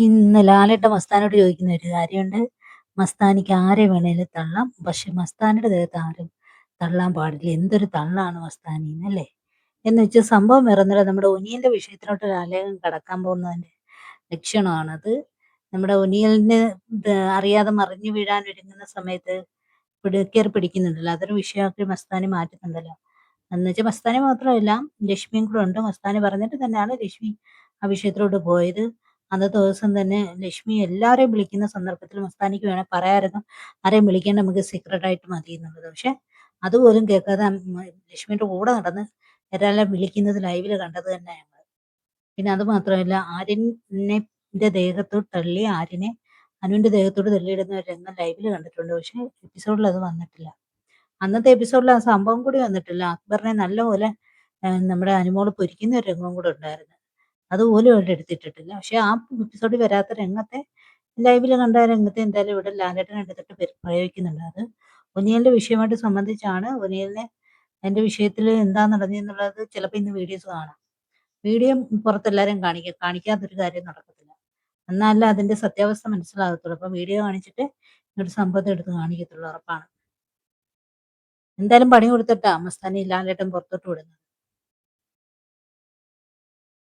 ഇന്ന് ലാലേട്ടൻ മസ്താനോട് ചോദിക്കുന്ന ഒരു കാര്യമുണ്ട്. മസ്താനിക്ക് ആരെ വേണേലും തള്ളാം. പക്ഷെ മസ്താനിയുടെ ദേഹത്ത് ആരും തള്ളാൻ പാടില്ല. എന്തൊരു തള്ളാണ് മസ്താനി അല്ലേ? എന്ന് വെച്ചാൽ സംഭവം വേറൊന്നുമല്ല. നമ്മുടെ ഒനിയന്റെ വിഷയത്തിലോട്ട് ലാലേട്ടൻ കടക്കാൻ പോകുന്നതിന്റെ ലക്ഷണമാണത്. നമ്മുടെ ഒനിയലിന് അറിയാതെ മറിഞ്ഞു വീഴാൻ ഒരുങ്ങുന്ന സമയത്ത് കയറി പിടിക്കുന്നുണ്ടല്ലോ. അതൊരു വിഷയമാക്കി മസ്താനി മാറ്റുന്നുണ്ടല്ലോ. എന്ന് വെച്ചാൽ മസ്താനി മാത്രമല്ല, ലക്ഷ്മിയും കൂടെ ഉണ്ട്. മസ്താനി പറഞ്ഞിട്ട് തന്നെയാണ് ലക്ഷ്മി ആ വിഷയത്തിലോട്ട് പോയത്. അന്നത്തെ ദിവസം തന്നെ ലക്ഷ്മി എല്ലാവരെയും വിളിക്കുന്ന സന്ദർഭത്തിൽ മസ്താനിക്ക് വേണേൽ പറയാമായിരുന്നു, ആരെയും വിളിക്കേണ്ട, നമുക്ക് സീക്രട്ട് ആയിട്ട് മതി എന്നുള്ളത്. പക്ഷെ അതുപോലും കേൾക്കാതെ ലക്ഷ്മിയുടെ കൂടെ നടന്ന് ഒരാളെ വിളിക്കുന്നത് ലൈവിൽ കണ്ടത് തന്നെ ഞങ്ങൾ. പിന്നെ അത് മാത്രമല്ല, ആര്യന്റെ ദേഹത്തോട്ട് തള്ളി ആര്യനെ അനുവിന്റെ ദേഹത്തോട്ട് തള്ളിയിടുന്ന ഒരു രംഗം ലൈവിൽ കണ്ടിട്ടുണ്ട്. പക്ഷെ എപ്പിസോഡിൽ അത് വന്നിട്ടില്ല. അന്നത്തെ എപ്പിസോഡിൽ ആ സംഭവം കൂടി വന്നിട്ടില്ല. അക്ബറിനെ നല്ലപോലെ നമ്മുടെ അനുമോള് പൊരിക്കുന്ന ഒരു രംഗം കൂടെ ഉണ്ടായിരുന്നു. അതുപോലും ഇവിടെ എടുത്തിട്ടിട്ടില്ല. പക്ഷെ ആ എപ്പിസോഡിൽ വരാത്ത രംഗത്തെ ലൈവിൽ കണ്ട രംഗത്തെ എന്തായാലും ഇവിടെ ലാലേട്ടൻ എടുത്തിട്ട് പ്രയോഗിക്കുന്നുണ്ട്. അത് ഒനിയലിന്റെ വിഷയമായിട്ട് സംബന്ധിച്ചാണ്. ഒനിയലിനെ എന്റെ വിഷയത്തിൽ എന്താ നടന്നതെന്നുള്ളത് ചിലപ്പോൾ ഇന്ന് വീഡിയോസ് കാണാം. വീഡിയോ പുറത്തെല്ലാരും കാണിക്കാത്തൊരു കാര്യം നടക്കത്തില്ല. എന്നാലേ അതിന്റെ സത്യാവസ്ഥ മനസ്സിലാകത്തുള്ളൂ. അപ്പൊ വീഡിയോ കാണിച്ചിട്ട് ഒരു സംഭവത്തെ എടുത്ത് കാണിക്കത്തുള്ളൂ, ഉറപ്പാണ്. എന്തായാലും പണി കൊടുത്തിട്ടാ മസ്താനി ലാലേട്ടൻ പുറത്തോട്ട് വിടുന്നത്.